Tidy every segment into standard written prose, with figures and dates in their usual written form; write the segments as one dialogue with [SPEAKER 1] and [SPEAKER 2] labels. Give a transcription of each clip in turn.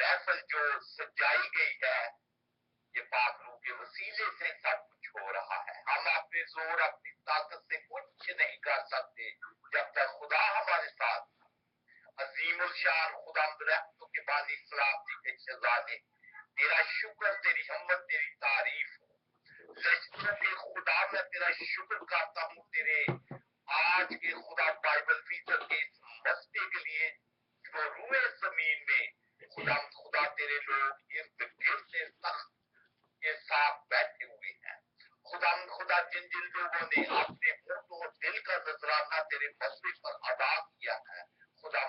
[SPEAKER 1] محفل جو سجائی گئی ہے یہ پاک روح کے وسیلے سے سب کچھ ہو رہا ہے. ہم اپنے زور اپنی طاقت سے کچھ نہیں کر سکتے جب تک خدا ہمارے ساتھ. عظیم الشان خدا رحمتوں کے بانی سلامتی کے شہزادے تیرا شکر تیری ہمت تیری تعریف ہو. لشکروں کے خدا میں تیرا شکر کرتا ہوں تیرے آج کے خدا بائبل فیصد کے اس مسئلے کے لیے جو روئے زمین میں خدا تیرے لوگ ارد گرد سے سخت کے ساتھ بیٹھے ہوئے ہیں. خدا جن لوگوں نے اپنے منہ و دل کا نذرانہ تیرے مسئلے پر ادا کیا ہے خدا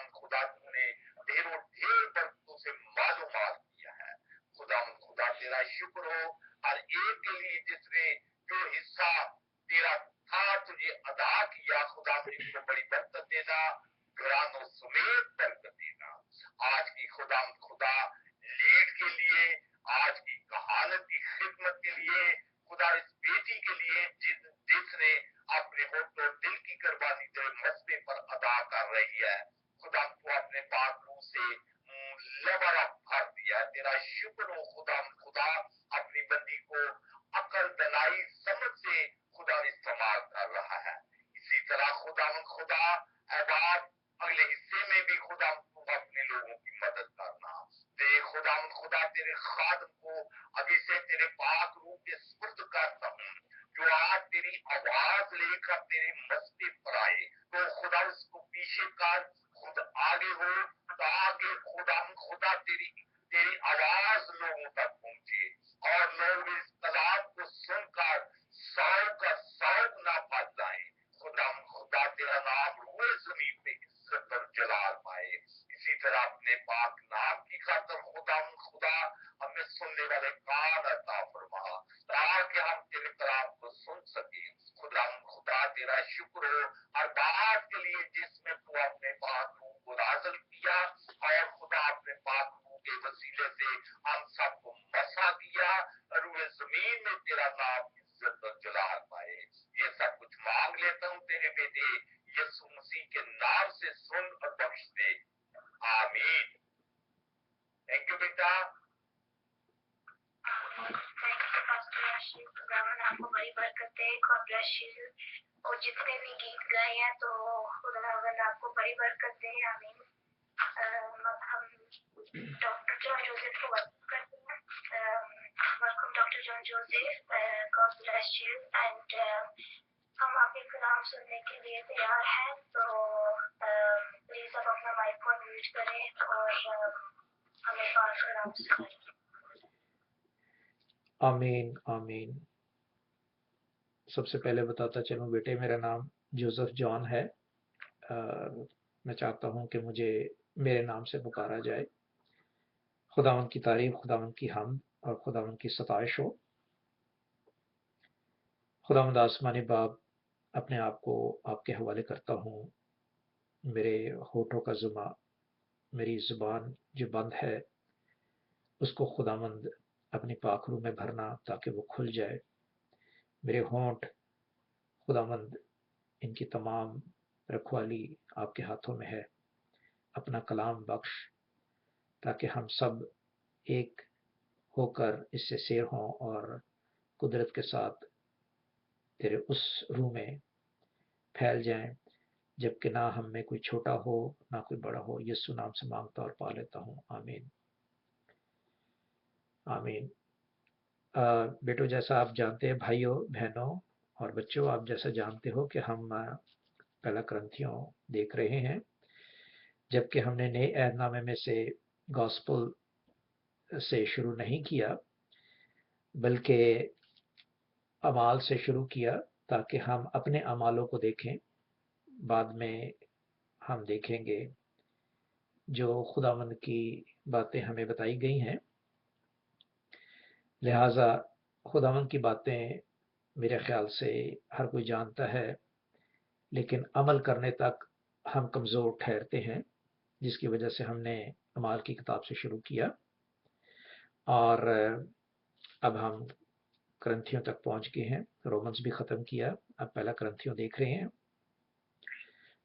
[SPEAKER 1] تم نے ڈھیر و ڈھیر برکتوں سے معلومات کیا ہے. خدا تیرا شکر ہو ہر ایک کے لیے جس نے جو حصہ تیرا تھا تجھے ادا کیا. خدا اس کو بڑی برکت دینا گرانوں سمیت برکت دینا. آج کی خدا لیڈ کے لیے آج کی کہانت کی خدمت کے لیے خدا اس بیٹی کے لیے جس نے اپنے ہوٹ و دل کی قربانی تیرے مسئلے پر ادا کر رہی ہے. خدا تو اپنے پاک روح سے لبرا بھر دیا. تیرا شکر ہو خدا اپنی بندی کو عقل دلائی سمجھ سے خدا استعمال کر رہا ہے. اسی طرح خدا احباب اگلے حصے میں بھی خدا تم اپنے لوگوں کی مدد کرنا. خدا تیرے خادم کو ابھی سے تیرے پاک روح کے سپرد کرتا ہوں جو آج تیری آواز لے کر تیرے مسئلے پر آئے تو خدا اس کو پیچھے کر خود آگے ہو تاکہ خدا تیری آواز لوگوں تک پہنچے اور لوگ اس کلام کو سن کر سو نہ پھٹ جائیں. خدا تیرا نام روئے زمین پہ عزت اور جلال پائے. اسی طرح اپنے پاک نام کی خاطر خدا ہمیں سننے والے کان عطا فرما تاکہ ہم تیرے کلام کو سن سکیں. خدا تیرا شکر ہو ہر بات کے لیے جس میں تو اپنے پاک روح کو نازل کیا اور خدا اپنے پاک روح کے وسیلے سے ہم سب کو مسا کیا. روئے زمین میں تیرا نام عزت اور جلال پائے. یہ سب کچھ مانگ لیتا ہوں تیرے بیٹے یسوع مسیح کے نام سے سن اور بخش دے. آمین. تھینک یو بیٹا.
[SPEAKER 2] آپ کو بڑی برکت دے. God bless you. اور جتنے بھی گیت گائے ہیں تو خداوند آپ کو بڑی برکت دے. آمین. ہم ڈاکٹر جان جوزف کو ویلکم کرتے ہیں. Welcome doctor John Joseph. God bless you. And ہم آپ کے کلام سننے کے لیے تیار ہیں تو پلیز آپ اپنا مائک کو میوٹ کریں اور ہمیں پاک کلام سنائیں.
[SPEAKER 3] آمین آمین. سب سے پہلے بتاتا چلوں بیٹے میرا نام جوزف جان ہے. میں چاہتا ہوں کہ مجھے میرے نام سے پکارا جائے. خداوند کی تعریف خداوند کی حمد اور خداوند کی ستائش ہو. خداوند آسمانی باپ اپنے آپ کو آپ کے حوالے کرتا ہوں. میرے ہونٹوں کا زما میری زبان جو بند ہے اس کو خداوند اپنی پاک روح میں بھرنا تاکہ وہ کھل جائے. میرے ہونٹ خداوند ان کی تمام رکھوالی آپ کے ہاتھوں میں ہے. اپنا کلام بخش تاکہ ہم سب ایک ہو کر اس سے سیر ہوں اور قدرت کے ساتھ تیرے اس روح میں پھیل جائیں جبکہ نہ ہم میں کوئی چھوٹا ہو نہ کوئی بڑا ہو. یسوع نام سے مانگتا اور پا لیتا ہوں. آمین آمین. بیٹو جیسا آپ جانتے ہیں بھائیوں بہنوں اور بچوں آپ جیسا جانتے ہو کہ ہم پہلا کرنتھیوں دیکھ رہے ہیں جبکہ ہم نے نئے عہد نامے میں سے گاسپل سے شروع نہیں کیا بلکہ اعمال سے شروع کیا تاکہ ہم اپنے اعمالوں کو دیکھیں. بعد میں ہم دیکھیں گے جو خداوند کی باتیں ہمیں بتائی گئی ہیں. لہٰذا خداوند کی باتیں میرے خیال سے ہر کوئی جانتا ہے لیکن عمل کرنے تک ہم کمزور ٹھہرتے ہیں جس کی وجہ سے ہم نے اعمال کی کتاب سے شروع کیا اور اب ہم کرنتھیوں تک پہنچ گئے ہیں. رومنز بھی ختم کیا اب پہلا کرنتھیوں دیکھ رہے ہیں.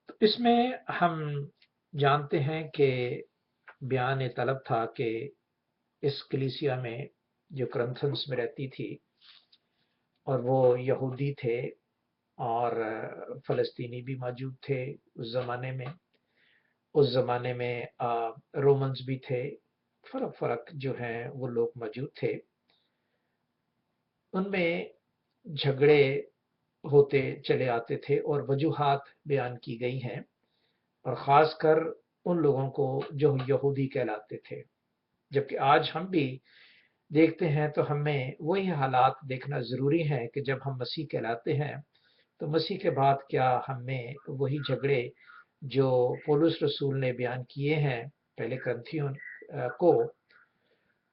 [SPEAKER 3] تو اس میں ہم جانتے ہیں کہ بیان طلب تھا کہ इस कलीसिया में जो करंथन्स में रहती थी, और वो यहूदी थे और फ़लस्तीनी भी मौजूद थे उस ज़माने में। उस ज़माने में रोमन्स भी थे, फ़र्क जो हैं वो लोग मौजूद थे। उनमें झगड़े होते चले आते थे और वजूहात बयान की गई हैं, और ख़ासकर उन लोगों को जो यहूदी कहलाते थे। जबकि आज हम भी देखते हैं तो हमें वही हालात देखना ज़रूरी है कि जब हम मसीह कहलाते हैं तो मसीह के बाद क्या हमें वही झगड़े जो पौलुस रसूल ने बयान किए हैं पहले करंथियों को,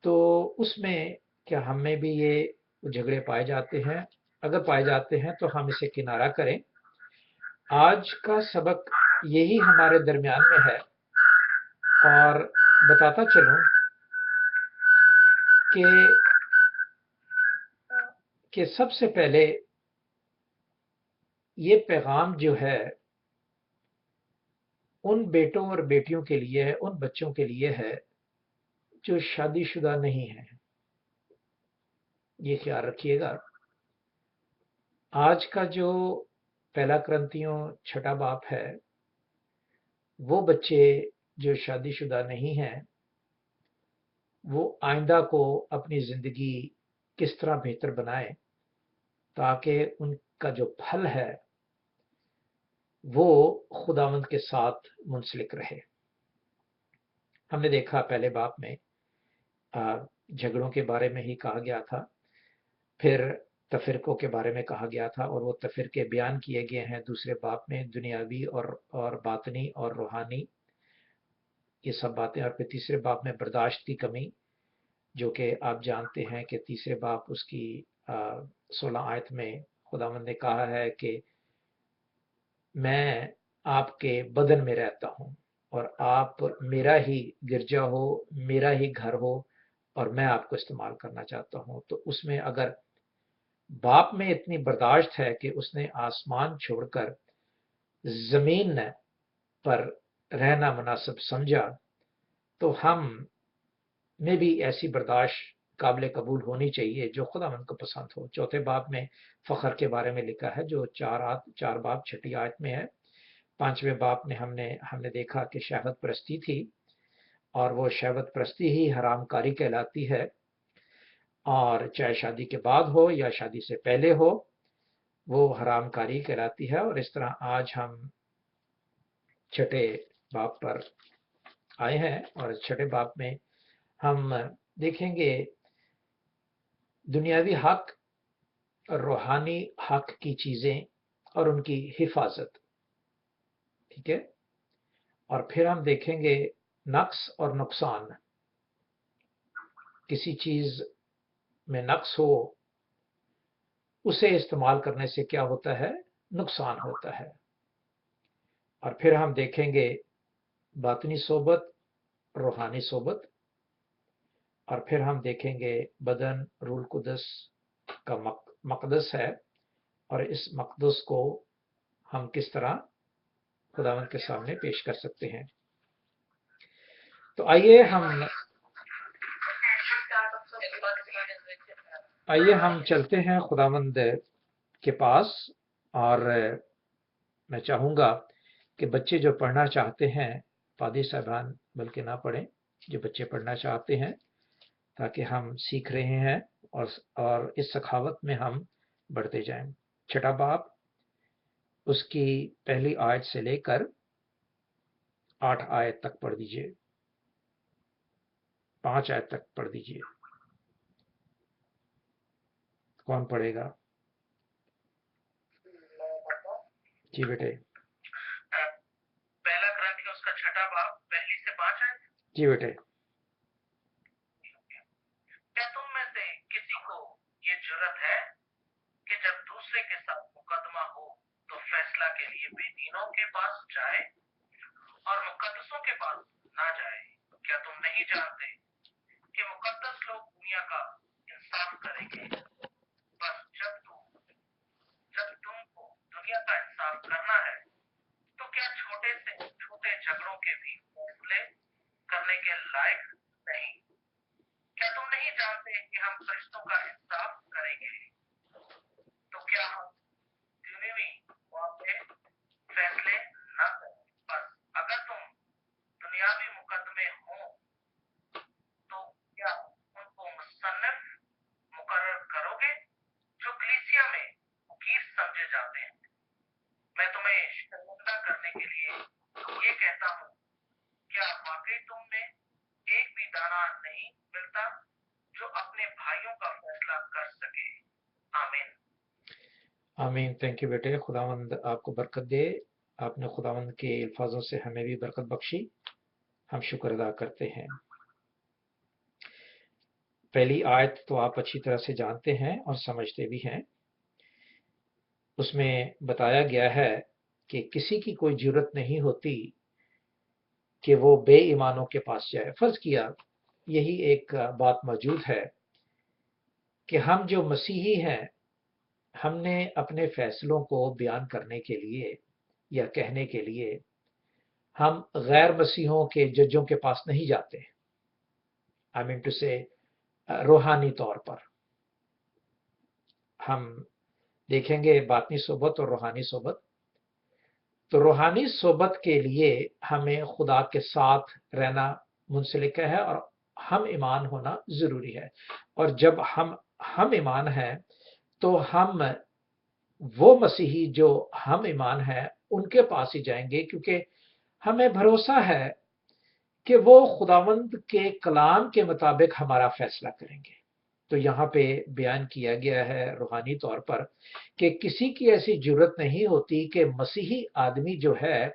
[SPEAKER 3] तो उसमें क्या हमें भी ये झगड़े पाए जाते हैं? अगर पाए जाते हैं तो हम इसे किनारा करें। आज का सबक यही हमारे दरमियान में है, और बताता चलूं कि सबसे पहले ये पैगाम जो है उन बेटों और बेटियों के लिए है, उन बच्चों के लिए है जो शादीशुदा नहीं है। ये ख्याल रखिएगा। आज का जो पहला करंथियों 6 बाब है, वो बच्चे जो शादीशुदा नहीं हैं, वो आइंदा को अपनी जिंदगी किस तरह बेहतर बनाए ताकि उनका जो फल है वो खुदावंद के साथ मुंसलिक रहे। हमने देखा पहले बाब में झगड़ों के बारे में ही कहा गया था, फिर तफरकों के बारे में कहा गया था, और वो तफरके बयान किए गए हैं दूसरे बाब में, दुनियावी और बातनी और रूहानी, ये सब बातें। और फिर तीसरे बाब में बर्दाश्त की कमी, जो कि आप जानते हैं कि तीसरे बाब उसकी 16 आयत में खुदावंद ने कहा है कि मैं आपके बदन में रहता हूँ और आप मेरा ही गिरजा हो, मेरा ही घर हो, और मैं आपको इस्तेमाल करना चाहता हूँ। तो उसमें अगर बाप में इतनी बर्दाश्त है कि उसने आसमान छोड़कर जमीन पर रहना मुनासिब समझा, तो हम में भी ऐसी बर्दाश्त काबिल कबूल होनी चाहिए जो खुदावंद को पसंद हो। चौथे बाब में फखर के बारे में लिखा है, जो 4 बाब 6 आयत में है। 5वें बाब में हमने देखा कि शहवत परस्ती थी, और वो शहवत परस्ती ही हरामकारी कहलाती है, और चाहे शादी के बाद हो या शादी से पहले हो, वो हरामकारी कहलाती है। और इस तरह आज हम 6 बाब पर आए हैं, और 6 बाब में हम देखेंगे दुनियावी हक, रूहानी हक की चीजें और उनकी हिफाजत। ठीक है। और फिर हम देखेंगे नक्स और नुकसान। किसी चीज में नक्स हो, उसे इस्तेमाल करने से क्या होता है? नुकसान होता है। और फिर हम देखेंगे बातनी सोबत, रूहानी सोबत। और फिर हम देखेंगे बदन रूल कुदस का मकदस है, और इस मकदस को हम किस तरह खुदावंद के सामने पेश कर सकते हैं। तो आइए हम चलते हैं खुदावंद के पास, और मैं चाहूँगा कि बच्चे जो पढ़ना चाहते हैं, पादी साहबान बल्कि ना पढ़ें, जो बच्चे पढ़ना चाहते हैं, ताकि हम सीख रहे हैं और इस सखावत में हम बढ़ते जाएं। 6 बाब उसकी पहली आयत से लेकर 8 आयत तक पढ़ दीजिए, 5 आयत तक पढ़ दीजिए। कौन पढ़ेगा? जी बेटे।
[SPEAKER 1] पहला ग्रंथ उसका 6 बाब पहली से 5 आयत।
[SPEAKER 3] जी बेटे।
[SPEAKER 1] क्या तुम में से किसी को ये जरूरत है कि जब दूसरे के साथ मुकदमा हो तो फैसला के लिए बेदीनों के पास जाए और मुकद्दसों के पास ना जाए? क्या तुम नहीं जानते कि मुकद्दस लोग दुनिया का इंसाफ करेंगे? बस जब तुमको दुनिया का इंसाफ करना है तो क्या छोटे से छोटे झगड़ों के भी फैसले करने के लायक नहीं? कि हम फरिश्तों का इंसाफ करेंगे, तो क्या हम दुनियावी मामले फैसले न करें? बस अगर तुम दुनियावी मुकदमे हो तो क्या उनको मुसन्निफ मुकर्रर करोगे जो कलीसिया में वकील समझे जाते हैं? मैं तुम्हें शर्मिंदा करने के लिए ये कहता हूँ, क्या वाकई तुम में एक भी दाना नहीं मिलता जो अपने भाइयों का फैसला कर सके? आमीन।
[SPEAKER 3] आमीन। थैंक यू बेटे, खुदावंद आपको बरकत दे। आपने खुदावंद के अल्फाजों से हमें भी बरकत बख्शी, हम शुक्र अदा करते हैं। पहली आयत तो आप अच्छी तरह से जानते हैं और समझते भी हैं। उसमें बताया गया है कि किसी की कोई जरूरत नहीं होती कि वो बेईमानों के पास जाए। फर्ज किया यही एक बात मौजूद है कि हम जो मसीही हैं, हमने अपने फैसलों को बयान करने के लिए या कहने के लिए हम गैर मसीहों के जजों के पास नहीं जाते। आई मीन टू से रूहानी तौर पर हम देखेंगे बातनी सोबत और रूहानी सोबत। तो रूहानी सोबत के लिए हमें खुदा के साथ रहना मुंसलिक है और हम ईमान होना जरूरी है। और जब हम ईमान हैं तो हम वो मसीही जो हम ईमान है उनके पास ही जाएंगे, क्योंकि हमें भरोसा है कि वो खुदावंद के कलाम के मुताबिक हमारा फैसला करेंगे। तो यहाँ पे बयान किया गया है रूहानी तौर पर कि किसी की ऐसी जरूरत नहीं होती कि मसीही आदमी जो है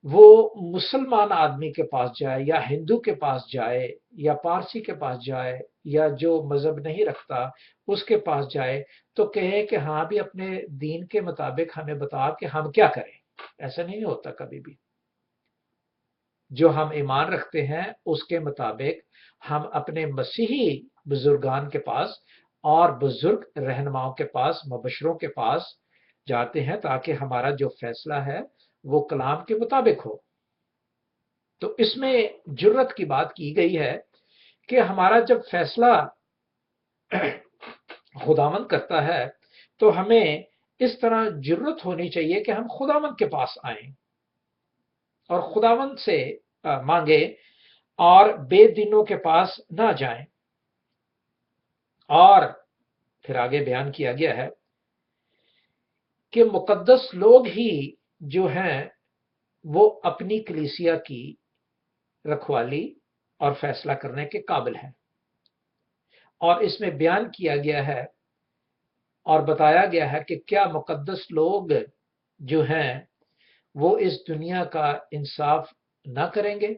[SPEAKER 3] वो मुसलमान आदमी के पास जाए या हिंदू के पास जाए या पारसी के पास जाए या जो मजहब नहीं रखता उसके पास जाए तो कहे कि हाँ भी अपने दीन के मुताबिक हमें बता कि हम क्या करें। ऐसा नहीं होता कभी भी। जो हम ईमान रखते हैं उसके मुताबिक हम अपने मसीही बुजुर्गान के पास और बुजुर्ग रहनुमाओं के पास, मुबशरों के पास जाते हैं ताकि हमारा जो फैसला है वो कलाम के मुताबिक हो। तो इसमें जुर्रत की बात की गई है कि हमारा जब फैसला खुदावंद करता है तो हमें इस तरह जुर्रत होनी चाहिए कि हम खुदावंद के पास आएं और खुदावंद से मांगे और बेदीनों के पास ना जाएं। और फिर आगे बयान किया गया है कि मुकद्दस लोग ही जो हैं वो अपनी कलीसिया की रखवाली और फैसला करने के काबिल हैं। और इसमें बयान किया गया है और बताया गया है कि क्या मुकद्दस लोग जो हैं वो इस दुनिया का इंसाफ ना करेंगे।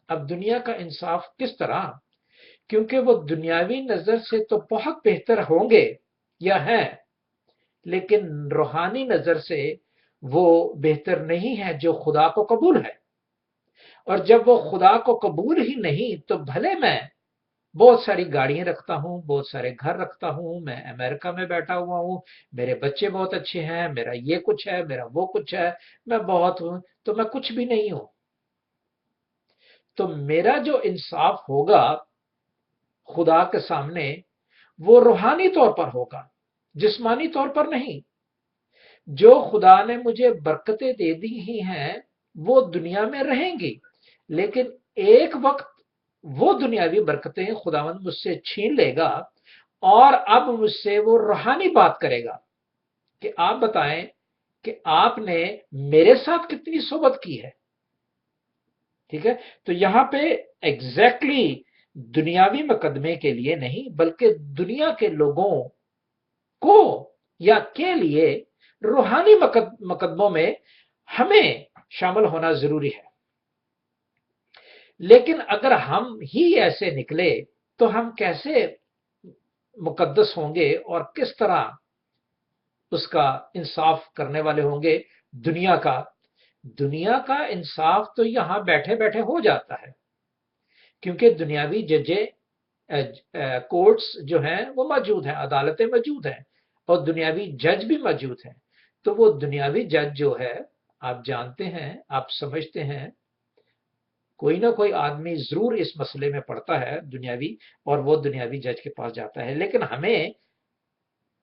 [SPEAKER 3] अब दुनिया का इंसाफ किस तरह, क्योंकि वो दुनियावी नजर से तो बहुत बेहतर होंगे या हैं, लेकिन रूहानी नजर से वो बेहतर नहीं है जो खुदा को कबूल है। और जब वो खुदा को कबूल ही नहीं तो भले मैं बहुत सारी गाड़ियां रखता हूं, बहुत सारे घर रखता हूं, मैं अमेरिका में बैठा हुआ हूं, मेरे बच्चे बहुत अच्छे हैं, मेरा ये कुछ है, मेरा वो कुछ है, मैं बहुत हूं, तो मैं कुछ भी नहीं हूं। तो मेरा जो इंसाफ होगा खुदा के सामने वो रूहानी तौर पर होगा, जिस्मानी तौर पर नहीं। जो खुदा ने मुझे बरकतें दे दी ही हैं वो दुनिया में रहेंगी, लेकिन एक वक्त वो दुनियावी बरकतें खुदावंद मुझसे छीन लेगा और अब मुझसे वो रूहानी बात करेगा कि आप बताएं कि आपने मेरे साथ कितनी सोबत की है। ठीक है, तो यहां पे एग्जैक्टली दुनियावी मुकदमे के लिए नहीं बल्कि दुनिया के लोगों को या के लिए रूहानी मुकदमों में हमें शामिल होना जरूरी है। लेकिन अगर हम ही ऐसे निकले तो हम कैसे मुकद्दस होंगे और किस तरह उसका इंसाफ करने वाले होंगे। दुनिया का इंसाफ तो यहां बैठे बैठे हो जाता है, क्योंकि दुनियावी जजे कोर्ट्स जो हैं वो मौजूद हैं, अदालतें मौजूद हैं और दुनियावी जज भी मौजूद हैं। तो वो दुनियावी जज जो है आप जानते हैं, आप समझते हैं کوئی نہ کوئی آدمی ضرور اس مسئلے میں پڑتا ہے دنیاوی، اور وہ دنیاوی جج کے پاس جاتا ہے، لیکن ہمیں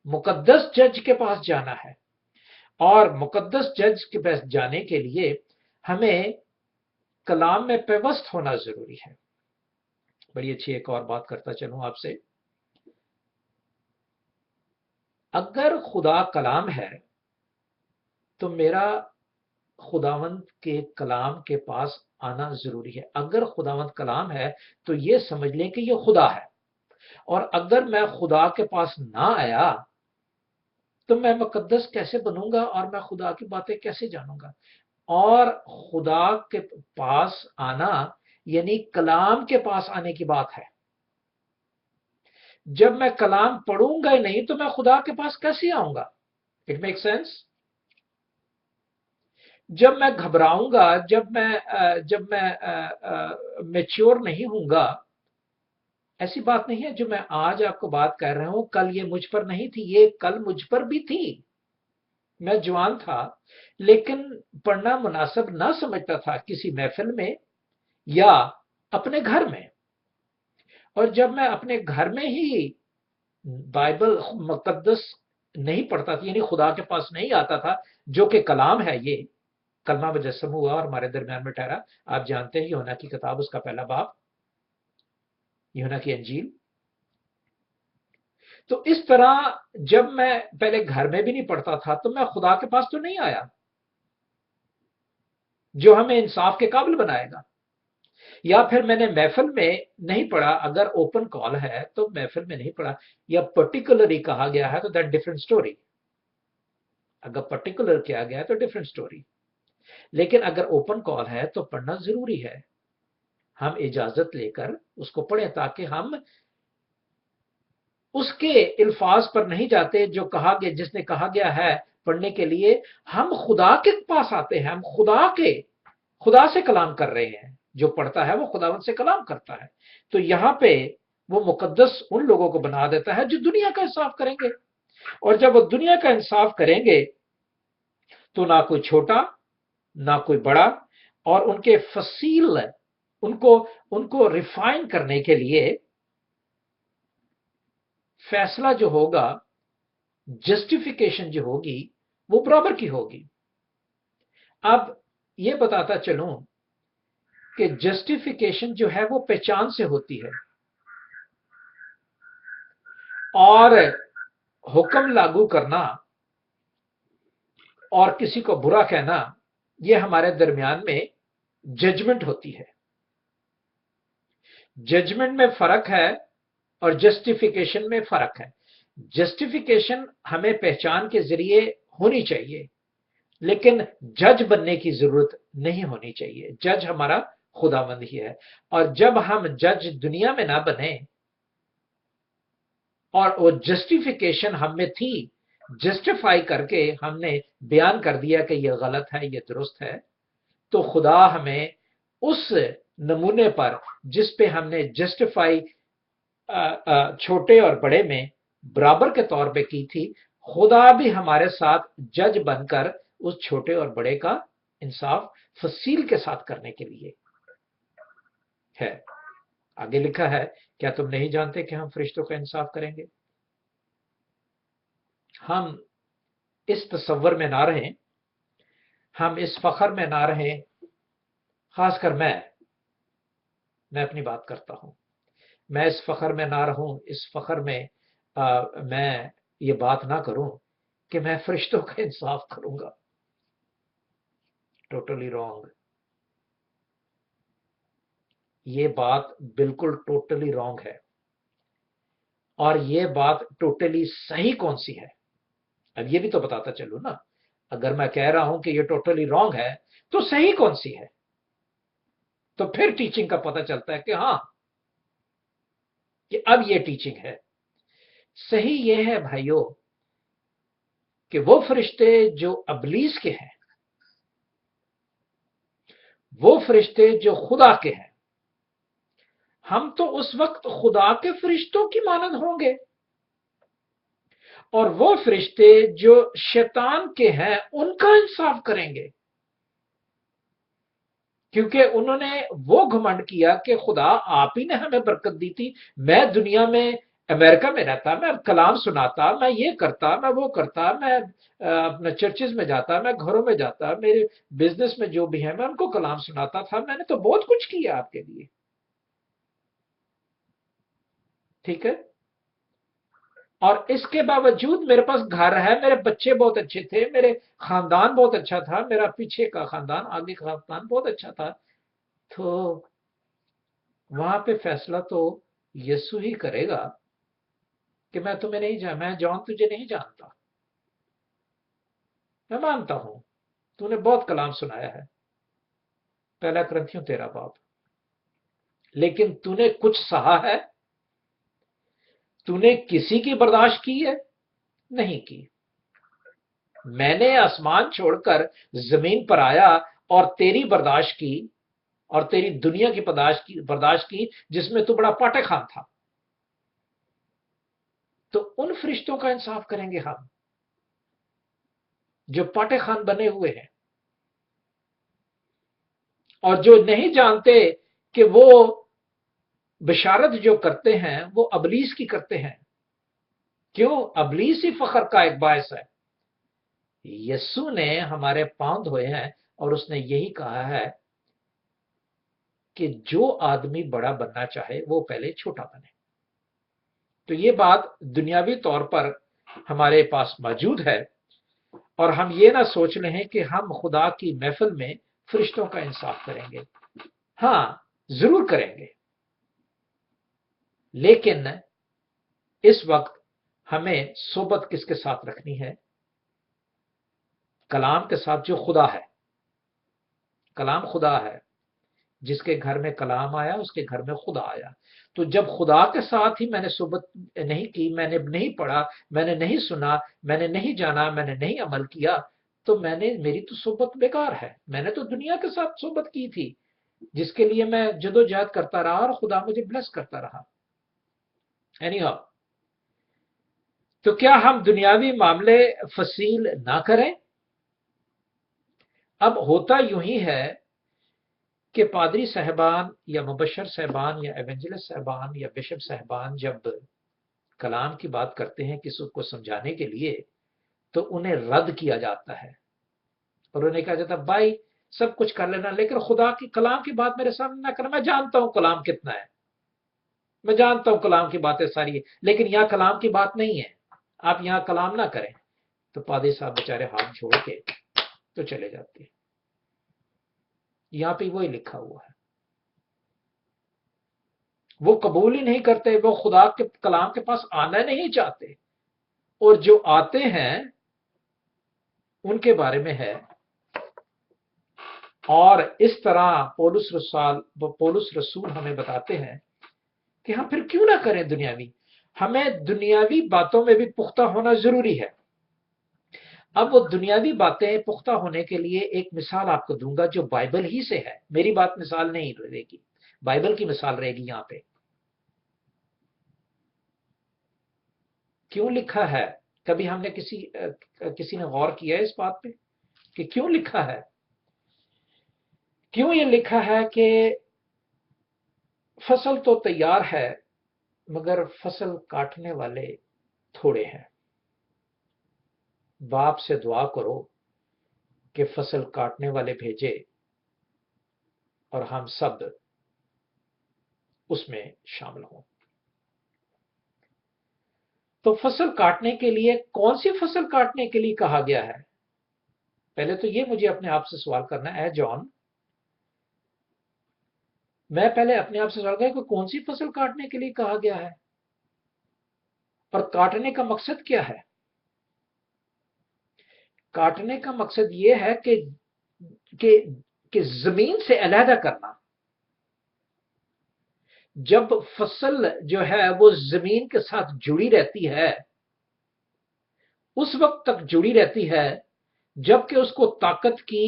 [SPEAKER 3] مقدس جج کے پاس جانا ہے، اور مقدس جج کے پاس جانے کے لیے ہمیں کلام میں پیوست ہونا ضروری ہے۔ بڑی اچھی ایک اور بات کرتا چلوں آپ سے، اگر خدا کلام ہے تو میرا خداوند کے کلام کے پاس آنا ضروری ہے۔ اگر خداوند کلام ہے تو یہ سمجھ لیں کہ یہ خدا ہے، اور اگر میں خدا کے پاس نہ آیا تو میں مقدس کیسے بنوں گا، اور میں خدا کی باتیں کیسے جانوں گا؟ اور خدا کے پاس آنا یعنی کلام کے پاس آنے کی بات ہے۔ جب میں کلام پڑھوں گا ہی نہیں تو میں خدا کے پاس کیسے آؤں گا؟ It make sense? جب میں گھبراؤں گا، جب میں میچور نہیں ہوں گا، ایسی بات نہیں ہے جو میں آج آپ کو بات کر رہا ہوں کل یہ مجھ پر نہیں تھی، یہ کل مجھ پر بھی تھی۔ میں جوان تھا لیکن پڑھنا مناسب نہ سمجھتا تھا کسی محفل میں یا اپنے گھر میں، اور جب میں اپنے گھر میں ہی بائبل مقدس نہیں پڑھتا تھا، یعنی خدا کے پاس نہیں آتا تھا جو کہ کلام ہے، یہ کلمہ مجسم ہوا اور ہمارے درمیان میں ٹھہرا۔ آپ جانتے ہیں یوحنا کی کتاب اس کا پہلا باب، یوحنا کی انجیل۔ تو اس طرح جب میں پہلے گھر میں بھی نہیں پڑھتا تھا تو میں خدا کے پاس تو نہیں آیا جو ہمیں انصاف کے قابل بنائے گا، یا پھر میں نے محفل میں نہیں پڑھا، اگر اوپن کال ہے تو محفل میں نہیں پڑھا، یا پرٹیکولرلی کہا گیا ہے تو دیٹ ڈفرنٹ سٹوری، اگر پرٹیکولر کیا گیا ہے تو ڈفرنٹ سٹوری، لیکن اگر اوپن کال ہے تو پڑھنا ضروری ہے۔ ہم اجازت لے کر اس کو پڑھیں تاکہ ہم اس کے الفاظ پر نہیں جاتے جو کہا گیا، جس نے کہا گیا ہے پڑھنے کے لیے۔ ہم خدا کے پاس آتے ہیں، ہم خدا سے کلام کر رہے ہیں، جو پڑھتا ہے وہ خداوند سے کلام کرتا ہے۔ تو یہاں پہ وہ مقدس ان لوگوں کو بنا دیتا ہے جو دنیا کا انصاف کریں گے، اور جب وہ دنیا کا انصاف کریں گے تو نہ کوئی چھوٹا نہ کوئی بڑا، اور ان کے فصیل ان کو ریفائن کرنے کے لیے فیصلہ جو ہوگا، جسٹیفیکیشن جو ہوگی وہ برابر کی ہوگی۔ اب یہ بتاتا چلوں کہ جسٹیفیکیشن جو ہے وہ پہچان سے ہوتی ہے، اور حکم لاگو کرنا اور کسی کو برا کہنا یہ ہمارے درمیان میں ججمنٹ ہوتی ہے۔ ججمنٹ میں فرق ہے اور جسٹیفیکیشن میں فرق ہے۔ جسٹیفیکیشن ہمیں پہچان کے ذریعے ہونی چاہیے، لیکن جج بننے کی ضرورت نہیں ہونی چاہیے۔ جج ہمارا خداوند ہی ہے، اور جب ہم جج دنیا میں نہ بنے اور وہ جسٹیفیکیشن ہم میں تھی، جسٹیفائی کر کے ہم نے بیان کر دیا کہ یہ غلط ہے یہ درست ہے، تو خدا ہمیں اس نمونے پر جس پہ ہم نے جسٹیفائی چھوٹے اور بڑے میں برابر کے طور پہ کی تھی، خدا بھی ہمارے ساتھ جج بن کر اس چھوٹے اور بڑے کا انصاف فصیل کے ساتھ کرنے کے لیے ہے۔ آگے لکھا ہے، کیا تم نہیں جانتے کہ ہم فرشتوں کا انصاف کریں گے؟ ہم اس تصور میں نہ رہیں، ہم اس فخر میں نہ رہیں، خاص کر میں اپنی بات کرتا ہوں، میں اس فخر میں نہ رہوں، اس فخر میں میں یہ بات نہ کروں کہ میں فرشتوں کا انصاف کروں گا۔ ٹوٹلی رانگ، یہ بات بالکل ٹوٹلی رانگ ہے، اور یہ بات ٹوٹلی صحیح کون سی ہے؟ اب یہ بھی تو بتاتا چلوں نا، اگر میں کہہ رہا ہوں کہ یہ ٹوٹلی رانگ ہے تو صحیح کون سی ہے؟ تو پھر ٹیچنگ کا پتہ چلتا ہے کہ ہاں کہ اب یہ ٹیچنگ ہے۔ صحیح یہ ہے بھائیوں کہ وہ فرشتے جو ابلیس کے ہیں، وہ فرشتے جو خدا کے ہیں، ہم تو اس وقت خدا کے فرشتوں کی مانند ہوں گے، اور وہ فرشتے جو شیطان کے ہیں ان کا انصاف کریں گے۔ کیونکہ انہوں نے وہ گھمنڈ کیا کہ خدا آپ ہی نے ہمیں برکت دی تھی، میں دنیا میں امریکہ میں رہتا، میں کلام سناتا، میں یہ کرتا، میں وہ کرتا، میں اپنا چرچز میں جاتا، میں گھروں میں جاتا، میرے بزنس میں جو بھی ہے میں ان کو کلام سناتا تھا، میں نے تو بہت کچھ کیا آپ کے لیے، ٹھیک ہے، اور اس کے باوجود میرے پاس گھر ہے، میرے بچے بہت اچھے تھے، میرے خاندان بہت اچھا تھا، میرا پیچھے کا خاندان آگے کا خاندان بہت اچھا تھا، تو وہاں پہ فیصلہ تو یسوع ہی کرے گا کہ میں تمہیں نہیں جان، میں جان تجھے نہیں جانتا، میں مانتا ہوں تو نے بہت کلام سنایا ہے، پہلا کرنتھیوں 13 باب، لیکن تو نے کچھ سہا ہے، تو نے کسی کی برداشت کی ہے؟ نہیں کی۔ میں نے آسمان چھوڑ کر زمین پر آیا اور تیری برداشت کی، اور تیری دنیا کی برداشت کی جس میں تو بڑا پاٹے خان تھا، تو ان فرشتوں کا انصاف کریں گے ہم جو پاٹے خان بنے ہوئے ہیں اور جو نہیں جانتے کہ وہ بشارت جو کرتے ہیں وہ ابلیس کی کرتے ہیں۔ کیوں؟ ابلیس ہی فخر کا ایک باعث ہے۔ یسوع نے ہمارے پاؤں دھوئے ہیں اور اس نے یہی کہا ہے کہ جو آدمی بڑا بننا چاہے وہ پہلے چھوٹا بنے۔ تو یہ بات دنیاوی طور پر ہمارے پاس موجود ہے، اور ہم یہ نہ سوچ لیں کہ ہم خدا کی محفل میں فرشتوں کا انصاف کریں گے۔ ہاں ضرور کریں گے، لیکن اس وقت ہمیں صحبت کس کے ساتھ رکھنی ہے؟ کلام کے ساتھ جو خدا ہے۔ کلام خدا ہے، جس کے گھر میں کلام آیا اس کے گھر میں خدا آیا۔ تو جب خدا کے ساتھ ہی میں نے صحبت نہیں کی، میں نے نہیں پڑھا، میں نے نہیں سنا، میں نے نہیں جانا، میں نے نہیں عمل کیا، تو میری تو صحبت بیکار ہے۔ میں نے تو دنیا کے ساتھ صحبت کی تھی جس کے لیے میں جدوجہد کرتا رہا اور خدا مجھے بلیس کرتا رہا۔ اینی ہاؤ، تو کیا ہم دنیاوی معاملے فصیل نہ کریں؟ اب ہوتا یوں ہی ہے کہ پادری صاحبان یا مبشر صاحبان یا ایونجلسٹ صاحبان یا بشپ صاحبان جب کلام کی بات کرتے ہیں کسی کو سمجھانے کے لیے تو انہیں رد کیا جاتا ہے، اور انہیں کہا جاتا ہے بھائی سب کچھ کر لینا لیکن خدا کی کلام کی بات میرے سامنے نہ کرنا، میں جانتا ہوں کلام کتنا ہے، میں جانتا ہوں کلام کی باتیں ساری ہے، لیکن یہاں کلام کی بات نہیں ہے، آپ یہاں کلام نہ کریں۔ تو پادری صاحب بیچارے ہاتھ جوڑ کے تو چلے جاتے ہیں۔ یہاں پہ وہی لکھا ہوا ہے، وہ قبول ہی نہیں کرتے، وہ خدا کے کلام کے پاس آنا نہیں چاہتے، اور جو آتے ہیں ان کے بارے میں ہے۔ اور اس طرح پولس رسول ہمیں بتاتے ہیں کہ ہم پھر کیوں نہ کریں دنیاوی، ہمیں دنیاوی باتوں میں بھی پختہ ہونا ضروری ہے۔ اب وہ دنیاوی باتیں پختہ ہونے کے لیے ایک مثال آپ کو دوں گا جو بائبل ہی سے ہے، میری بات مثال نہیں رہے گی، بائبل کی مثال رہے گی۔ یہاں پہ کیوں لکھا ہے؟ کبھی ہم نے کسی نے غور کیا ہے اس بات پہ کہ کیوں لکھا ہے؟ کیوں یہ لکھا ہے کہ فصل تو تیار ہے مگر فصل کاٹنے والے تھوڑے ہیں، باپ سے دعا کرو کہ فصل کاٹنے والے بھیجے اور ہم سب اس میں شامل ہوں۔ تو فصل کاٹنے کے لیے کون سی فصل کاٹنے کے لیے کہا گیا ہے؟ پہلے تو یہ مجھے اپنے آپ سے سوال کرنا ہے، جان میں پہلے اپنے آپ سے سوال کروں کہ کون سی فصل کاٹنے کے لیے کہا گیا ہے، اور کاٹنے کا مقصد کیا ہے؟ کاٹنے کا مقصد یہ ہے کہ زمین سے علیحدہ کرنا۔ جب فصل جو ہے وہ زمین کے ساتھ جڑی رہتی ہے، اس وقت تک جڑی رہتی ہے جب کہ اس کو طاقت کی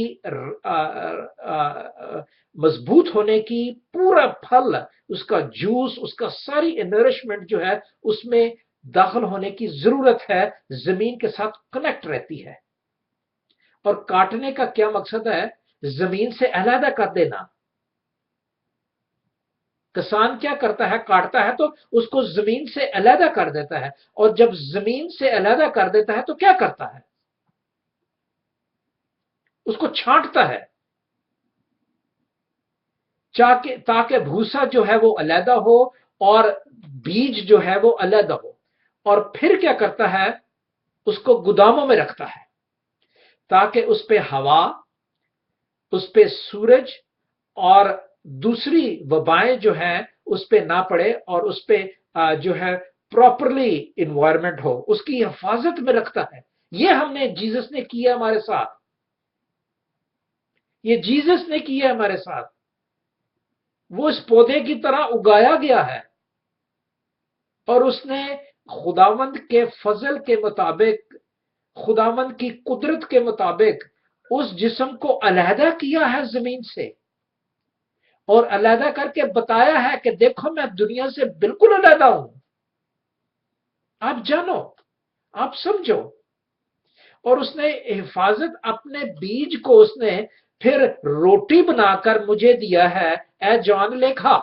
[SPEAKER 3] مضبوط ہونے کی، پورا پھل، اس کا جوس، اس کا ساری نرشمنٹ جو ہے اس میں داخل ہونے کی ضرورت ہے، زمین کے ساتھ کنیکٹ رہتی ہے۔ اور کاٹنے کا کیا مقصد ہے؟ زمین سے علیحدہ کر دینا، کسان کیا کرتا ہے؟ کاٹتا ہے تو اس کو زمین سے علیحدہ کر دیتا ہے، اور جب زمین سے علیحدہ کر دیتا ہے تو کیا کرتا ہے؟ اس کو چھانٹتا ہے تاکہ بھوسا جو ہے وہ علیحدہ ہو اور بیج جو ہے وہ علیحدہ ہو، اور پھر کیا کرتا ہے؟ اس کو گوداموں میں رکھتا ہے تاکہ اس پہ ہوا، اس پہ سورج اور دوسری وبائیں جو ہیں اس پہ نہ پڑے، اور اس پہ جو ہے پراپرلی انوائرمنٹ ہو، اس کی حفاظت میں رکھتا ہے۔ یہ ہم نے جیزس نے کیا ہمارے ساتھ، یہ جیزس نے کیا ہمارے ساتھ۔ وہ اس پودے کی طرح اگایا گیا ہے، اور اس نے خداوند کے فضل کے مطابق، خداوند کی قدرت کے مطابق اس جسم کو علیحدہ کیا ہے زمین سے، اور علیحدہ کر کے بتایا ہے کہ دیکھو میں دنیا سے بالکل علیحدہ ہوں، آپ جانو، آپ سمجھو۔ اور اس نے حفاظت، اپنے بیج کو اس نے پھر روٹی بنا کر مجھے دیا ہے، اے جان لے کھا،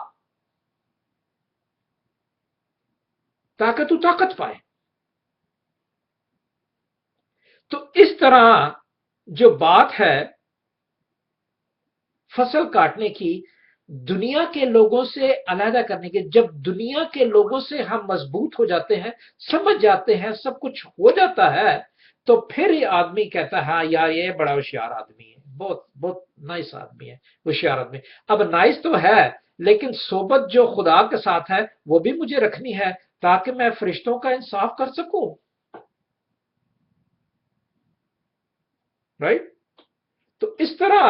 [SPEAKER 3] تاکہ تو طاقت پائے۔ تو اس طرح جو بات ہے فصل کاٹنے کی، دنیا کے لوگوں سے علیحدہ کرنے کی، جب دنیا کے لوگوں سے ہم مضبوط ہو جاتے ہیں، سمجھ جاتے ہیں، سب کچھ ہو جاتا ہے، تو پھر یہ آدمی کہتا ہے ہاں یار یہ بڑا ہوشیار آدمی ہے، بہت بہت نائس آدمی ہے، ہوشیار آدمی۔ اب نائس تو ہے، لیکن صحبت جو خدا کے ساتھ ہے وہ بھی مجھے رکھنی ہے تاکہ میں فرشتوں کا انصاف کر سکوں، رائٹ؟ تو اس طرح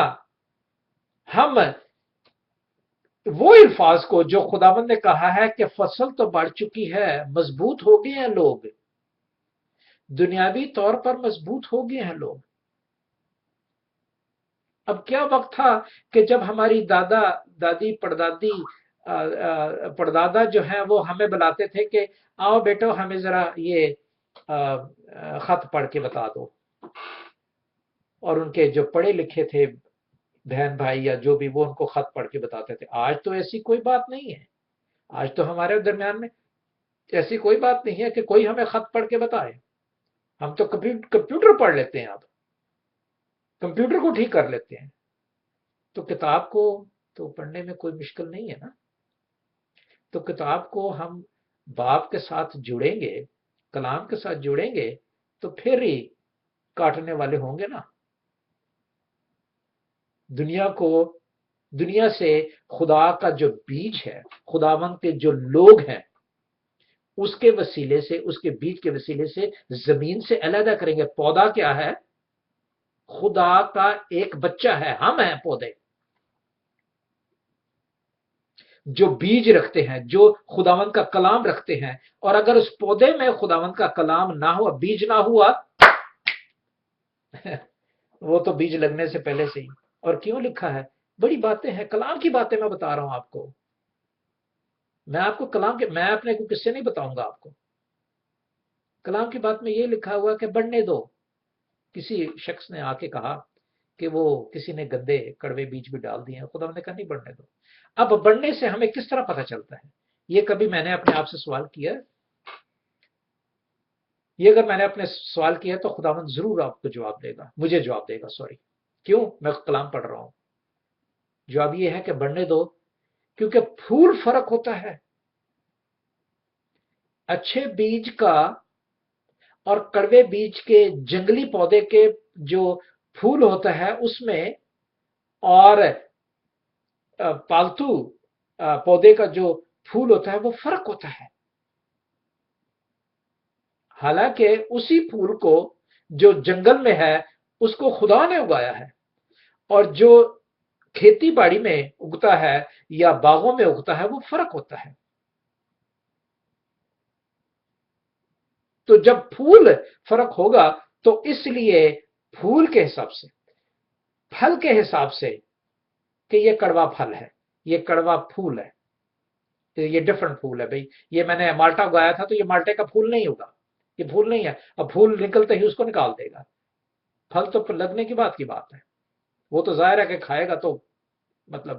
[SPEAKER 3] ہم وہ الفاظ کو جو خداوند نے کہا ہے کہ فصل تو بڑھ چکی ہے، مضبوط ہو گئے ہیں لوگ، دنیاوی طور پر مضبوط ہو گئے ہیں لوگ۔ اب کیا وقت تھا کہ جب ہماری دادا دادی پردادا جو ہیں وہ ہمیں بلاتے تھے کہ آؤ بیٹو ہمیں ذرا یہ خط پڑھ کے بتا دو، اور ان کے جو پڑھے لکھے تھے بہن بھائی یا جو بھی، وہ ان کو خط پڑھ کے بتاتے تھے۔ آج تو ایسی کوئی بات نہیں ہے، آج تو ہمارے درمیان میں ایسی کوئی بات نہیں ہے کہ کوئی ہمیں خط پڑھ کے بتائے۔ ہم تو کمپیوٹر پڑھ لیتے ہیں، اب کمپیوٹر کو ٹھیک کر لیتے ہیں، تو کتاب کو تو پڑھنے میں کوئی مشکل نہیں ہے نا۔ تو کتاب کو ہم باپ کے ساتھ جڑیں گے، کلام کے ساتھ جڑیں گے، تو پھر ہی کاٹنے والے ہوں گے نا۔ دنیا سے خدا کا جو بیج ہے، خداوند کے جو لوگ ہیں، اس کے وسیلے سے، اس کے بیج کے وسیلے سے زمین سے علیحدہ کریں گے۔ پودا کیا ہے؟ خدا کا ایک بچہ ہے، ہم ہیں پودے جو بیج رکھتے ہیں، جو خداوند کا کلام رکھتے ہیں، اور اگر اس پودے میں خداوند کا کلام نہ ہوا، بیج نہ ہوا وہ تو بیج لگنے سے پہلے سے ہی۔ اور کیوں لکھا ہے؟ بڑی باتیں ہیں، کلام کی باتیں میں بتا رہا ہوں آپ کو۔ میں آپ کو کلام کے، میں اپنے کو قصے نہیں بتاؤں گا آپ کو۔ کلام کی بات میں یہ لکھا ہوا کہ بڑھنے دو۔ کسی شخص نے آ کے کہا کہ وہ کسی نے گندے کڑوے بیج بھی ڈال دیے ہیں، خدا نے کہا نہیں بڑھنے دو۔ اب بڑھنے سے ہمیں کس طرح پتہ چلتا ہے؟ یہ کبھی میں نے اپنے آپ سے سوال کیا؟ یہ اگر میں نے اپنے سوال کیا تو خداوند ضرور آپ کو جواب دے گا، مجھے جواب دے گا، سوری۔ کیوں؟ میں کلام پڑھ رہا ہوں۔ جواب یہ ہے کہ بڑھنے دو، کیونکہ پھول فرق ہوتا ہے اچھے بیج کا اور کڑوے بیج کے، جنگلی پودے کے جو پھول ہوتا ہے اس میں، اور پالتو پودے کا جو پھول ہوتا ہے وہ فرق ہوتا ہے۔ حالانکہ اسی پھول کو جو جنگل میں ہے اس کو خدا نے اگایا ہے، اور جو کھیتی باڑی میں اگتا ہے یا باغوں میں اگتا ہے وہ فرق ہوتا ہے۔ تو جب پھول فرق ہوگا تو اس لیے پھول کے حساب سے، پھل کے حساب سے، کہ یہ کڑوا پھل ہے، یہ کڑوا پھول ہے، یہ ڈفرنٹ پھول ہے بھائی۔ یہ میں نے مالٹا اگایا تھا تو یہ مالٹے کا پھول نہیں ہوگا، یہ پھول نہیں ہے۔ اب پھول نکلتے ہی اس کو نکال دے گا، پھل تو لگنے کی بات ہے۔ وہ تو ظاہر ہے کہ کھائے گا تو مطلب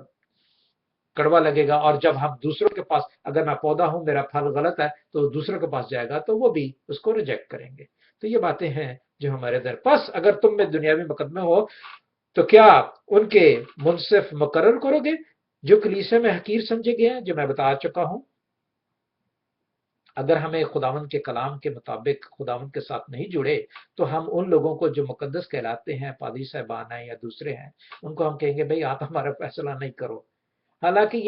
[SPEAKER 3] कड़वा लगेगा, और जब हम दूसरों के पास, अगर मैं पौधा हूं मेरा फल गलत है तो दूसरों के पास जाएगा तो वो भी उसको रिजेक्ट करेंगे। तो ये बातें हैं जो हमारे अंदर। बस अगर तुम में दुनियावी मुकदमे हो तो क्या उनके मुनसिफ मुकर्रर करोगे जो कलीसिया में हकीर समझे गए हैं, जो मैं बता चुका हूं। अगर हमें खुदावंद के कलाम के मुताबिक खुदावंद के साथ नहीं जुड़े तो हम उन लोगों को जो मुकद्दस कहलाते हैं, पादरी साहबान हैं या दूसरे हैं, उनको हम कहेंगे भाई आप हमारा फैसला नहीं करो। हालांकि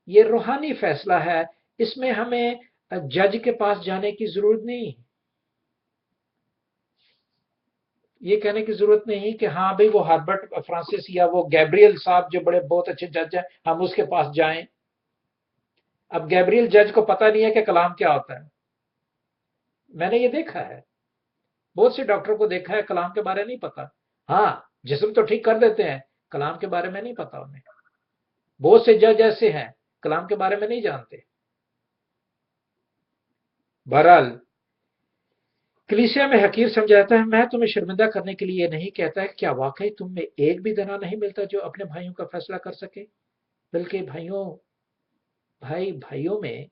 [SPEAKER 3] ये रूहानी फैसला है, इसमें हमें जज के पास जाने की जरूरत नहीं। ये कहने की जरूरत नहीं कि हाँ भाई वो हर्बर्ट फ्रांसिस या वो गैब्रियल साहब जो बड़े बहुत अच्छे जज हैं, हम उसके पास जाएं। अब गैब्रियल जज को पता नहीं है कि कलाम क्या होता है। मैंने ये देखा है, बहुत से डॉक्टर को देखा है, कलाम के बारे नहीं पता। हाँ, जिस्म तो ठीक कर देते हैं, कलाम के बारे में नहीं पता उन्हें। बहुत से जज ऐसे हैं कलाम के बारे में नहीं जानते। बहरहाल कलीसिया में हकीर समझाता है, मैं तुम्हें शर्मिंदा करने के लिए नहीं कहता है, क्या वाकई तुम में एक भी दना नहीं मिलता जो अपने भाइयों का फैसला कर सके? बल्कि भाइयों में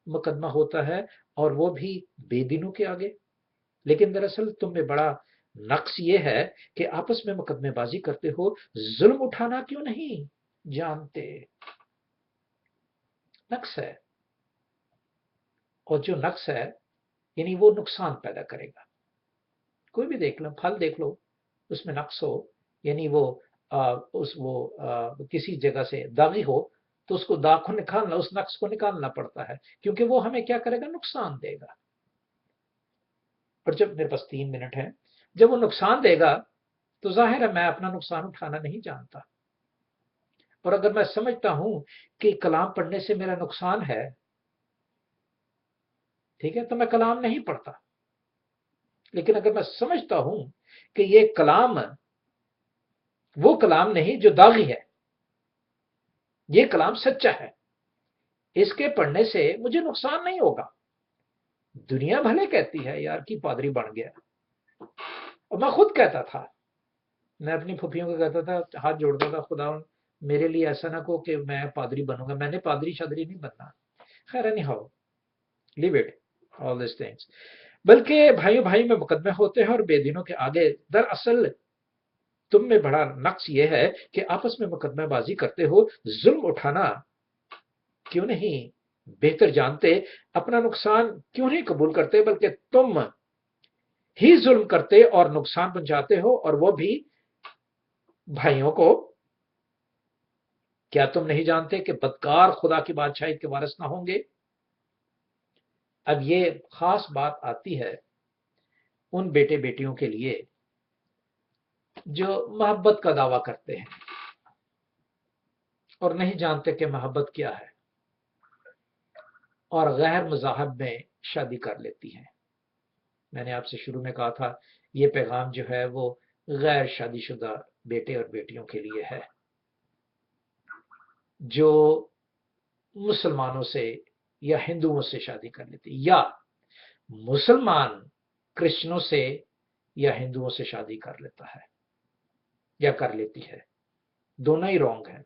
[SPEAKER 3] मुकदमा होता है, और वो भी बेदीनों के आगे। लेकिन दरअसल तुम में बड़ा नक्स ये है कि आपस में मुकदमेबाजी करते हो, जुल्म उठाना क्यों नहीं जानते? नक्स है, और जो नक्स है यानी वो नुकसान पैदा करेगा। कोई भी देख लो, फल देख लो, उसमें नक्स हो, यानी वो किसी जगह से दागी हो, तो उसको दाग को निकालना, उस नक्स को निकालना पड़ता है, क्योंकि वो हमें क्या करेगा, नुकसान देगा। और जब मेरे पास 3 मिनट है, जब वो नुकसान देगा तो जाहिर है मैं अपना नुकसान उठाना नहीं जानता। और अगर मैं समझता हूं कि कलाम पढ़ने से मेरा नुकसान है, ठीक है, तो मैं कलाम नहीं पढ़ता। लेकिन अगर मैं समझता हूं कि ये कलाम वो कलाम नहीं जो दागी है, ये कलाम सच्चा है, इसके पढ़ने से मुझे नुकसान नहीं होगा। दुनिया भले कहती है यार कि पादरी बन गया, और मैं खुद कहता था, मैं अपनी फुफियों को कहता था, हाथ जोड़ता था, खुदा मेरे लिए ऐसा ना को कि मैं पादरी बनूंगा, मैंने पादरी शादरी नहीं बनना। खैर any how, leave it all this things. बल्कि भाइयों भाई में मुकदमे होते हैं और बेदीनों के आगे। दरअसल तुम में बड़ा नक्स ये है कि आपस में मुकदमेबाजी करते हो, जुल्म उठाना क्यों नहीं बेहतर जानते, अपना नुकसान क्यों नहीं कबूल करते, बल्कि तुम ही जुल्म करते और नुकसान पहुंचाते हो, और वो भी भाइयों को। क्या तुम नहीं जानते कि बदकार खुदा की बादशाही के वारिस ना होंगे? अब ये खास बात आती है उन बेटे बेटियों के लिए जो मोहब्बत का दावा करते हैं और नहीं जानते कि मोहब्बत क्या है, और गैर मज़ाहब में शादी कर लेती हैं। मैंने आपसे शुरू में कहा था, ये पैगाम जो है वो गैर शादीशुदा बेटे और बेटियों के लिए है, जो मुसलमानों से या हिंदुओं से शादी कर लेती, या मुसलमान क्रिश्चियनों से या हिंदुओं से शादी कर लेता है या कर लेती है। दोनों ही रॉन्ग है।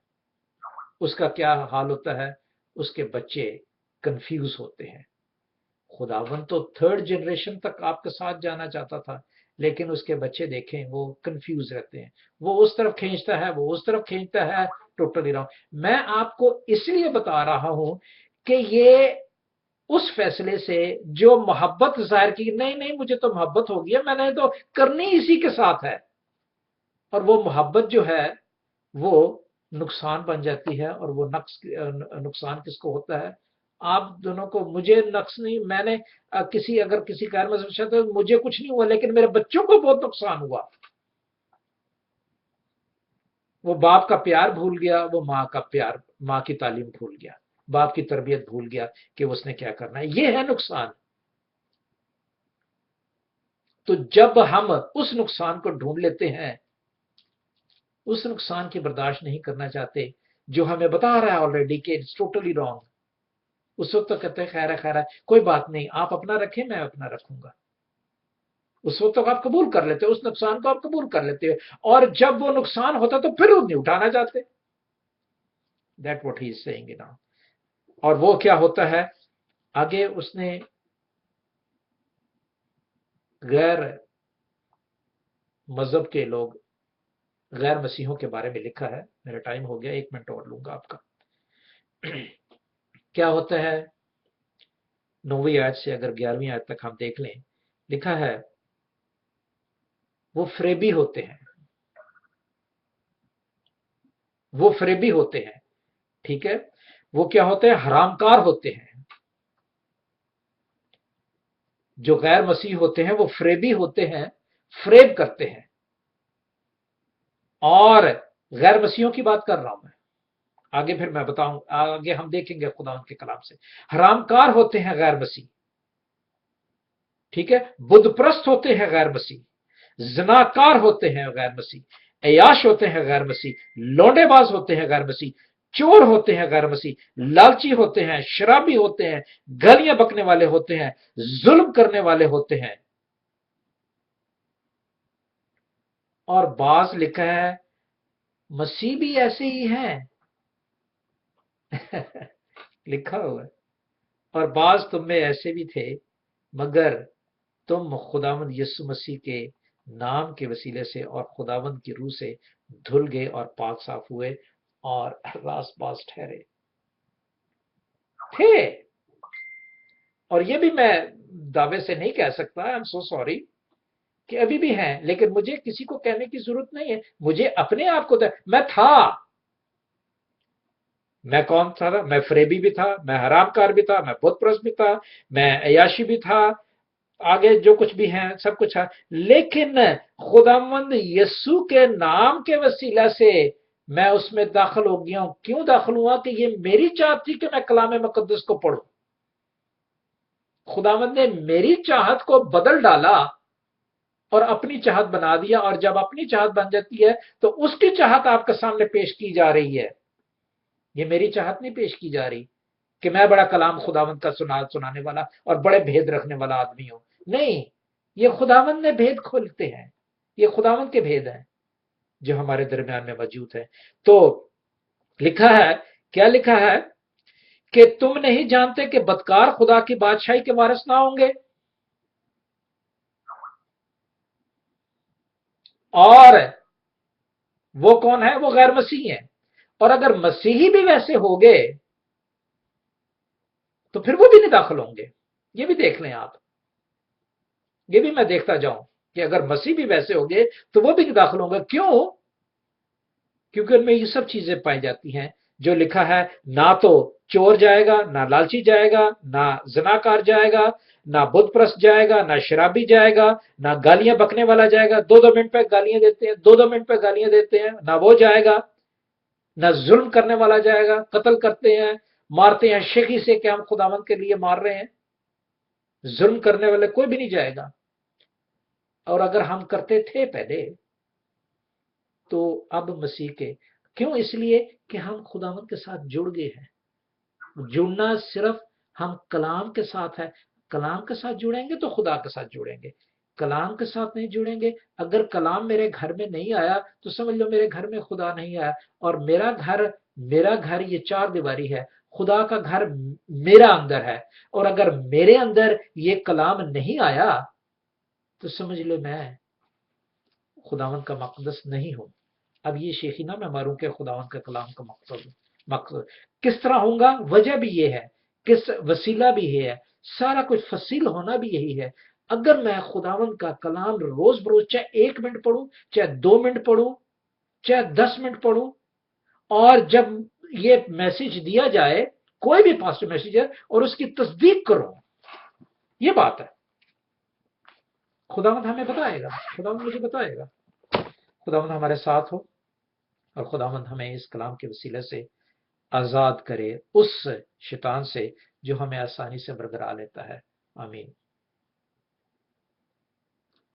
[SPEAKER 3] उसका क्या हाल होता है? उसके बच्चे कंफ्यूज होते हैं। खुदावन तो 3rd जनरेशन तक आपके साथ जाना चाहता था, लेकिन उसके बच्चे देखें वो कंफ्यूज रहते हैं, वो उस तरफ खींचता है, वो उस तरफ खींचता है, टोटली रॉन्ग। मैं आपको इसलिए बता रहा हूं कि ये उस फैसले से जो मोहब्बत जाहिर की, नहीं नहीं मुझे तो मोहब्बत हो गई है, मैंने तो करनी इसी के साथ है, और वो मोहब्बत जो है वो नुकसान बन जाती है। और वो नुकसान किसको होता है? आप दोनों को। मुझे नक्स नहीं, मैंने अगर किसी गैर मजहब से, तो मुझे कुछ नहीं हुआ, लेकिन मेरे बच्चों को बहुत नुकसान हुआ। वो बाप का प्यार भूल गया, वो माँ का प्यार, माँ की तालीम भूल गया, बाप की तरबियत भूल गया कि उसने क्या करना है। ये है नुकसान। तो जब हम उस नुकसान को ढूंढ लेते हैं, उस नुकसान की बर्दाश्त नहीं करना चाहते जो हमें बता रहा है ऑलरेडी कि इट्स टोटली रॉन्ग, उस वक्त तो कहते हैं खैर है, कोई बात नहीं, आप अपना रखें, मैं अपना रखूंगा। उस वक्त तो आप कबूल कर लेते हो, उस नुकसान को आप कबूल कर लेते हो, और जब वो नुकसान होता तो फिर वो नहीं उठाना चाहते। That what he is saying now. और वो क्या होता है आगे उसने गैर मजहब के लोग, गैर मसीहों के बारे में लिखा है। मेरा टाइम हो गया, 1 मिनट और लूंगा आपका। क्या होता है 9वीं आयत से अगर 11वीं आयत तक हम देख लें, लिखा है वो फरेबी होते हैं, वो फरेबी होते हैं, ठीक है। वो क्या होते हैं, हरामकार होते हैं। जो गैर मसीह होते हैं वो फरेबी होते हैं, फरेब करते हैं। और गैर मसीहों की बात कर रहा हूं मैं, आगे फिर मैं बताऊं, आगे हम देखेंगे खुदा के कलाम से। हरामकार होते हैं गैर मसीह, ठीक है। बुतप्रस्त होते हैं गैर मसीह, ज़नाकार होते हैं गैर मसीह, अयाश होते हैं गैर मसीह, लौंडेबाज होते हैं गैर मसीह, चोर होते हैं गैर मसीह, लालची होते हैं, शराबी होते हैं, गालियां बकने वाले होते हैं, जुल्म करने वाले होते हैं। और बाज लिखा है मसीह भी ऐसे ही हैं। लिखा हुआ है, और बाज तुम में ऐसे भी थे, मगर तुम खुदावंद यीशु मसीह के नाम के वसीले से और खुदावंद की रूह से धुल गए और पाक साफ हुए और रासबाज ठहरे थे। और ये भी मैं दावे से नहीं कह सकता, आई एम सो सॉरी, कि अभी भी हैं, लेकिन मुझे किसी को कहने की जरूरत नहीं है। मुझे अपने आप को मैं था, मैं कौन था, मैं फरेबी भी था, मैं हरामकार भी था, मैं बुतप्रस्त भी था, मैं अयाशी भी था, आगे जो कुछ भी है सब कुछ है। लेकिन खुदावंद यीशु के नाम के वसीला से मैं उसमें दाखिल हो गया हूं। क्यों दाखिल हुआ कि ये मेरी चाहत थी कि मैं कलाम मुकद्दस को पढ़ूं। खुदावंद ने मेरी चाहत को बदल डाला और अपनी चाहत बना दिया। और जब अपनी चाहत बन जाती है तो उसकी चाहत आपके सामने पेश की जा रही है। ये मेरी चाहत नहीं पेश की जा रही कि मैं बड़ा कलाम खुदावंद का सुनाने वाला और बड़े भेद रखने वाला आदमी हूं। नहीं, ये खुदावंद ने भेद खोलते हैं, ये खुदावंद के भेद हैं जो हमारे दरमियान में मौजूद है। तो लिखा है, क्या लिखा है कि तुम नहीं जानते कि बदकार खुदा की बादशाही के वारिस ना होंगे। और वो कौन है, वो गैर मसीही है। और अगर मसीही भी वैसे हो गए तो फिर वो भी नहीं दाखिल होंगे। ये भी देख लें आप, ये भी मैं देखता जाऊं कि अगर मसीह भी वैसे हो गए तो वो भी नहीं दाखिल होंगे। क्यों? क्योंकि उनमें ये सब चीजें पाई जाती हैं जो लिखा है, ना तो चोर जाएगा, ना लालची जाएगा, ना जनाकार जाएगा, ना बुतप्रस्त जाएगा, ना शराबी जाएगा, ना गालियां बकने वाला जाएगा, 2-2 मिनट पे गालियां देते हैं, 2-2 मिनट पे गालियां देते हैं, ना वो जाएगा, ना जुल्म करने वाला जाएगा, कत्ल करते हैं, मारते हैं शेखी से कि हम खुदावंद के लिए मार रहे हैं, जुल्म करने वाले कोई भी नहीं जाएगा। और अगर हम करते थे पहले तो अब मसीह के, क्यों? इसलिए कि हम खुदावंद के साथ जुड़ गए हैं। जुड़ना सिर्फ हम कलाम के साथ है। कलाम के साथ जुड़ेंगे तो खुदा के साथ जुड़ेंगे, कलाम के साथ नहीं जुड़ेंगे। अगर कलाम मेरे घर में नहीं आया तो समझ लो मेरे घर में खुदा नहीं आया। और मेरा घर ये 4 दीवारी है, खुदा का घर मेरा अंदर है। और अगर मेरे अंदर ये कलाम नहीं आया तो समझ लो मैं खुदावंद का मकदस नहीं हूं। अब ये शेखी ना मैं मारूं कि खुदावंद का कलाम का मकसद किस तरह होगा। वजह भी ये है, किस वसीला भी ये है, सारा कुछ फसील होना भी यही है। अगर मैं खुदावंद का कलाम रोज बरोज चाहे 1 मिनट पढ़ूं, चाहे 2 मिनट पढ़ूं, चाहे 10 मिनट पढ़ूं, और जब ये मैसेज दिया जाए, कोई भी पास्टर मैसेज है, और उसकी तस्दीक करो, ये बात है। खुदावंद हमें बताएगा, खुदावंद मुझे बताएगा। खुदावंद हमारे साथ हो और खुदावंद हमें इस कलाम के वसीले से आजाद करे उस शैतान से जो हमें आसानी से बरगरा लेता है। आमीन।